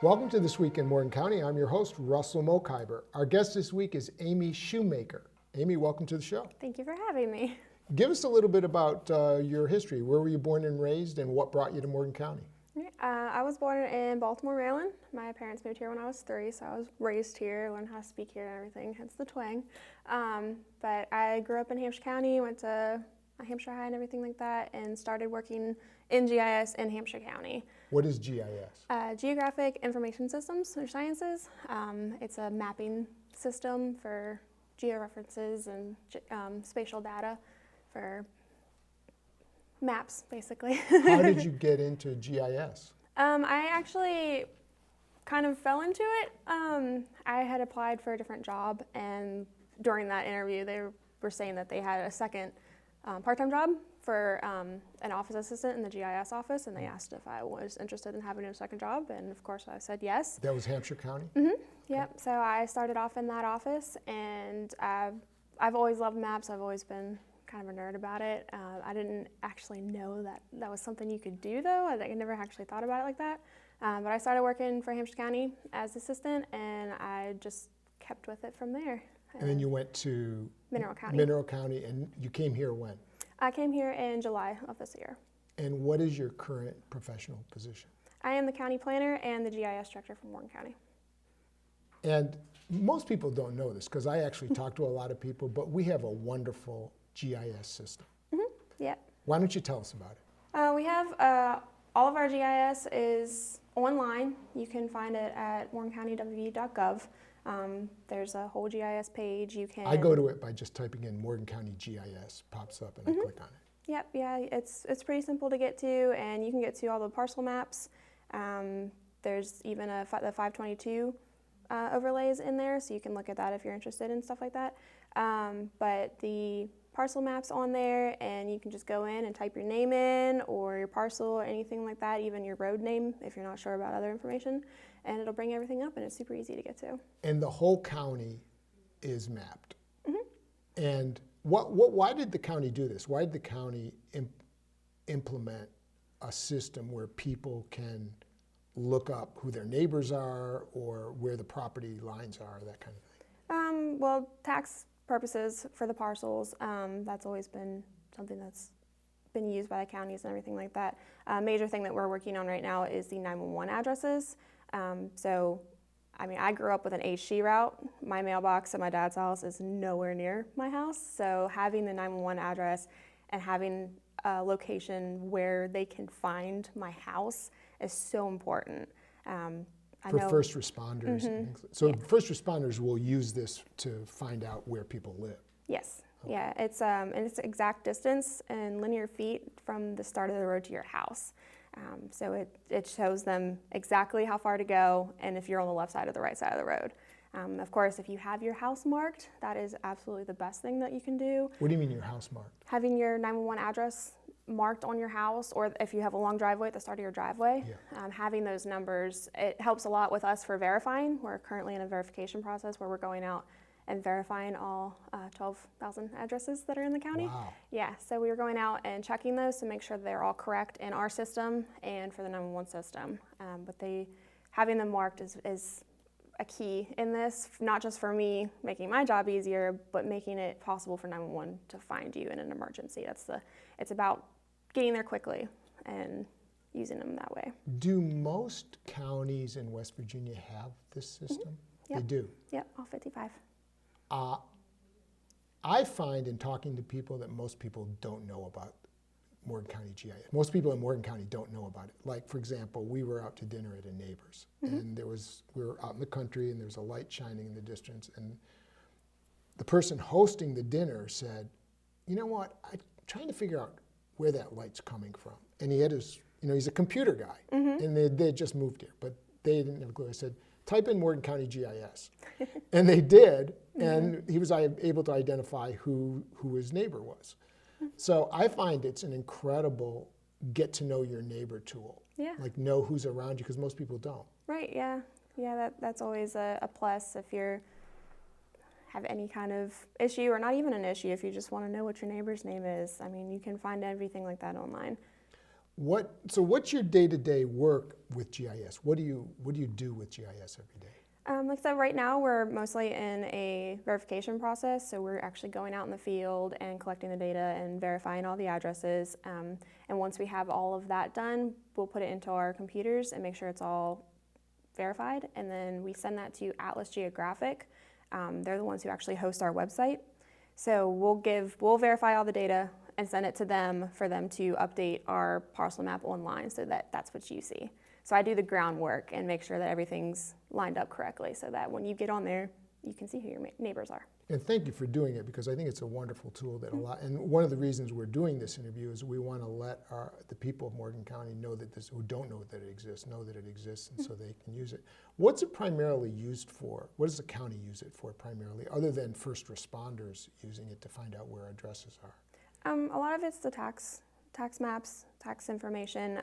Welcome to This Week in Morgan County. I'm your host, Russell Mokhiber. Our guest this week is Amy Schumaker. Amy, welcome to the show. Thank you for having me. Give us a little bit about your history. Where were you born and raised, and what brought you to Morgan County? I was born in Baltimore, Maryland. My parents moved here when I was 3, so I was raised here, learned how to speak here and everything, hence the twang. But I grew up in Hampshire County, went to Hampshire High and everything like that, and started working in GIS in Hampshire County. What is GIS? Geographic Information Systems or Sciences. It's a mapping system for georeferences and spatial data for maps, basically. How did you get into GIS? I actually kind of fell into it. I had applied for a different job, and during that interview, they were saying that they had a second part-time job for an office assistant in the GIS office, and they asked if I was interested in having a second job, and of course I said yes. That was Hampshire County? Mm-hmm. Yep. So I started off in that office, and I've always loved maps. I've always been kind of a nerd about it. I didn't actually know that that was something you could do, though. I never actually thought about it like that. But I started working for Hampshire County as assistant, and I just kept with it from there. And then you went to Mineral County. Mineral County, and you came here when? I came here in July of this year. And what is your current professional position? I am the county planner and the GIS director for Morgan County. And most people don't know this, because I actually talk to a lot of people, but we have a wonderful GIS system. Mm-hmm. Yep. Why don't you tell us about it? We have all of our GIS is online. You can find it at morgancountyw.gov. There's a whole GIS page. You can. I go to it by just typing in Morgan County GIS, pops up, and I click on it. Yep, yeah, it's pretty simple to get to, and you can get to all the parcel maps. There's even the 522 overlays in there, so you can look at that if you're interested in stuff like that. But the parcel maps on there, and you can just go in and type your name in, or your parcel, or anything like that, even your road name if you're not sure about other information, and it'll bring everything up, and it's super easy to get to. And the whole county is mapped. Mm-hmm. And why did the county do this? Why did the county implement a system where people can look up who their neighbors are or where the property lines are, that kind of thing? Well, tax purposes for the parcels, that's always been something that's been used by the counties and everything like that. A major thing that we're working on right now is the 911 addresses. I grew up with an HG route. My mailbox at my dad's house is nowhere near my house, so having the 911 address and having a location where they can find my house is so important. For first responders. Mm-hmm. So first responders will use this to find out where people live. Yes. Okay. Yeah. It's exact distance in linear feet from the start of the road to your house. So it shows them exactly how far to go, and if you're on the left side or the right side of the road. Of course, if you have your house marked, that is absolutely the best thing that you can do. What do you mean your house marked? Having your 911 address marked on your house, or if you have a long driveway at the start of your driveway, having those numbers, it helps a lot with us for verifying. We're currently in a verification process where we're going out and verifying all 12,000 addresses that are in the county. Wow. Yeah, so we were going out and checking those to make sure that they're all correct in our system and for the 911 system. But having them marked is a key in this, not just for me making my job easier, but making it possible for 911 to find you in an emergency. It's about getting there quickly and using them that way. Do most counties in West Virginia have this system? Mm-hmm. Yep. They do? Yep, all 55. I find in talking to people that most people don't know about Morgan County GIS. Most people in Morgan County don't know about it. Like, for example, we were out to dinner at a neighbor's, mm-hmm. and we were out in the country, and there was a light shining in the distance, and the person hosting the dinner said, "You know what? I'm trying to figure out where that light's coming from." And he had he's a computer guy, mm-hmm. and they had just moved here, but they didn't have a clue. I said, "Type in Morgan County GIS," and they did, mm-hmm. and he was able to identify who his neighbor was. So I find it's an incredible get to know your neighbor tool. Yeah. Like know who's around you, because most people don't. Right, yeah. Yeah, that's always a plus if you have any kind of issue, or not even an issue, if you just want to know what your neighbor's name is. I mean, you can find everything like that online. So what's your day-to-day work with GIS? What do you do with GIS every day? Like I said, right now we're mostly in a verification process, so we're actually going out in the field and collecting the data and verifying all the addresses. And once we have all of that done, we'll put it into our computers and make sure it's all verified, and then we send that to Atlas Geographic. They're the ones who actually host our website. So we'll verify all the data and send it to them for them to update our parcel map online so that that's what you see. So I do the groundwork and make sure that everything's lined up correctly so that when you get on there, you can see who your neighbors are. And thank you for doing it, because I think it's a wonderful tool that and one of the reasons we're doing this interview is we want to let the people of Morgan County know that who don't know that it exists, know that it exists, and so they can use it. What's it primarily used for? What does the county use it for primarily, other than first responders using it to find out where addresses are? A lot of it's the tax maps, tax information.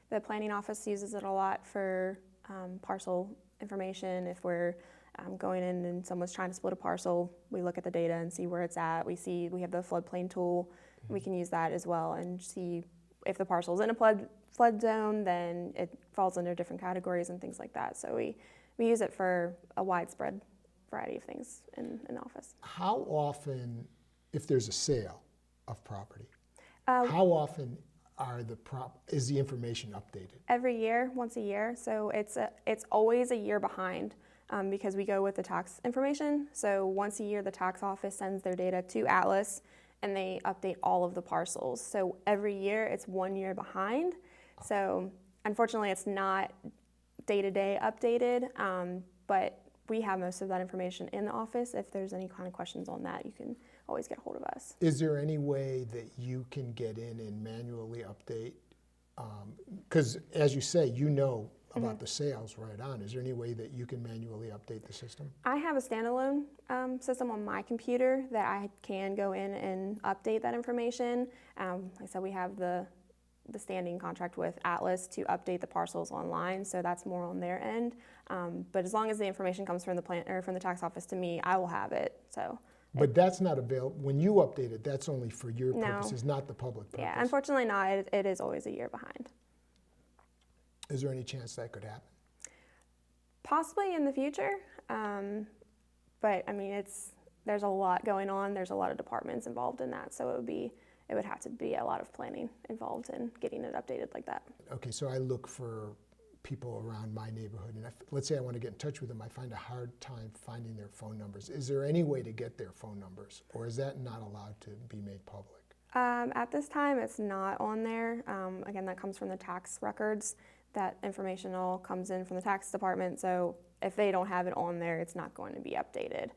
The planning office uses it a lot for parcel information. If we're going in and someone's trying to split a parcel, we look at the data and see where it's at. We have the floodplain tool. We can use that as well and see if the parcel's in a flood zone, then it falls under different categories and things like that. So we use it for a widespread variety of things in the office. How often, if there's a sale of property, how often is the information updated? Every year, once a year. So it's always a year behind because we go with the tax information. So once a year, the tax office sends their data to Atlas and they update all of the parcels. So every year, it's 1 year behind. So unfortunately, it's not day-to-day updated, but we have most of that information in the office. If there's any kind of questions on that, you can always get a hold of us. Is there any way that you can get in and manually update? Because as you say, you know about the sales right on. Is there any way that you can manually update the system? I have a standalone system on my computer that I can go in and update that information. Like I said, we have the standing contract with Atlas to update the parcels online, so that's more on their end. But as long as the information comes from from the tax office to me, I will have it. So. But that's not available. When you update it, that's only for your purposes, not the public purpose. Yeah, unfortunately not. It is always a year behind. Is there any chance that could happen? Possibly in the future, but I mean, there's a lot going on. There's a lot of departments involved in that, so it would have to be a lot of planning involved in getting it updated like that. Okay, so I look for people around my neighborhood, and let's say I want to get in touch with them, I find a hard time finding their phone numbers. Is there any way to get their phone numbers, or is that not allowed to be made public? At this time, it's not on there. Again, that comes from the tax records. That information all comes in from the tax department, so if they don't have it on there, it's not going to be updated.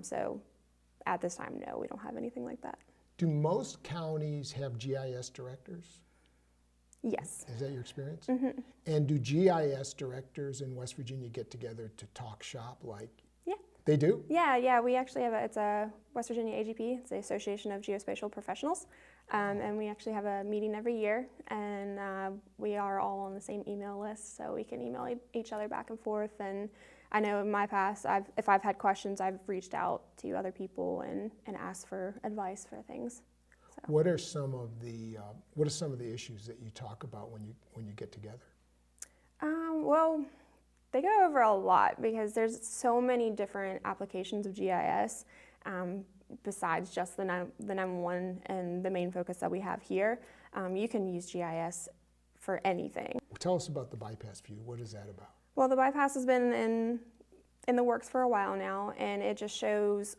So at this time, no, we don't have anything like that. Do most counties have GIS directors? Yes. Is that your experience? Mm-hmm. And do GIS directors in West Virginia get together to talk shop like? Yeah. They do? Yeah, we actually have it's a West Virginia AGP, it's the Association of Geospatial Professionals, and we actually have a meeting every year, and we are all on the same email list, so we can email each other back and forth, and I know in my past, if I've had questions, I've reached out to other people and asked for advice for things. So. What are some of the issues that you talk about when you get together? Well, they go over a lot because there's so many different applications of GIS besides just the 911 and the main focus that we have here. You can use GIS for anything. Tell us about the bypass view. What is that about? Well, the bypass has been in the works for a while now, and it just shows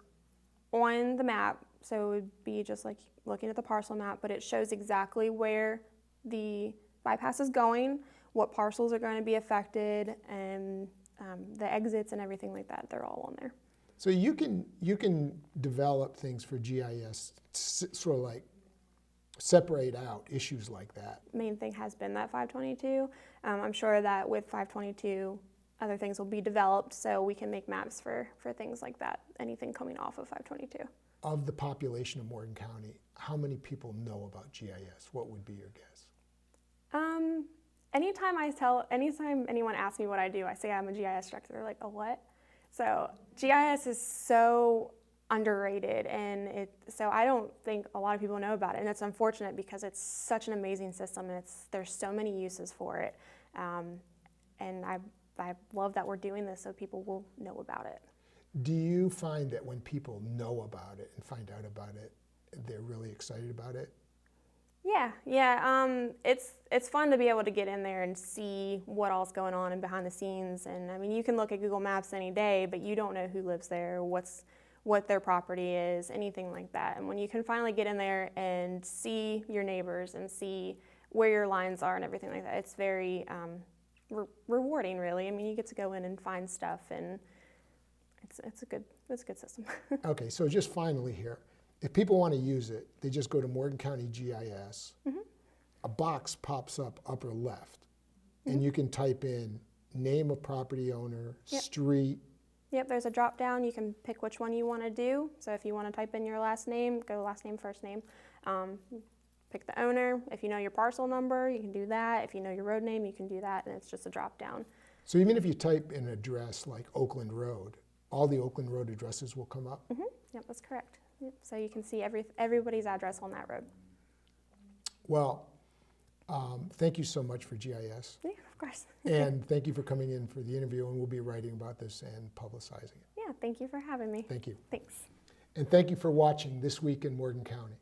on the map, so it would be just like looking at the parcel map, but it shows exactly where the bypass is going, what parcels are going to be affected, and the exits and everything like that. They're all on there. So you can develop things for GIS, sort of like separate out issues like that. Main thing has been that 522. I'm sure that with 522, other things will be developed so we can make maps for things like that, anything coming off of 522. Of the population of Morgan County, how many people know about GIS? What would be your guess? Anytime anyone asks me what I do, I say I'm a GIS director. They're like, a what? So GIS is so underrated, and so I don't think a lot of people know about it, and it's unfortunate because it's such an amazing system, and there's so many uses for it, and I love that we're doing this so people will know about it. Do you find that when people know about it and find out about it, they're really excited about it? Yeah. It's fun to be able to get in there and see what all's going on and behind the scenes. And I mean, you can look at Google Maps any day, but you don't know who lives there, what their property is, anything like that. And when you can finally get in there and see your neighbors and see where your lines are and everything like that, it's very rewarding, really. I mean, you get to go in and find stuff, and it's a good system. Okay, so just finally here, if people want to use it, they just go to Morgan County GIS. A box pops up upper left, and you can type in name of property owner, street. Yep, there's a drop down. You can pick which one you want to do. So if you want to type in your last name, go last name, first name. Pick the owner. If you know your parcel number, you can do that. If you know your road name, you can do that, and it's just a drop down. So even if you type in an address like Oakland Road, all the Oakland Road addresses will come up? Yep, that's correct. Yep. So you can see everybody's address on that road. Well, thank you so much for GIS. Yeah, of course. And thank you for coming in for the interview, and we'll be writing about this and publicizing it. Yeah, thank you for having me. Thank you. Thanks. And thank you for watching This Week in Morgan County.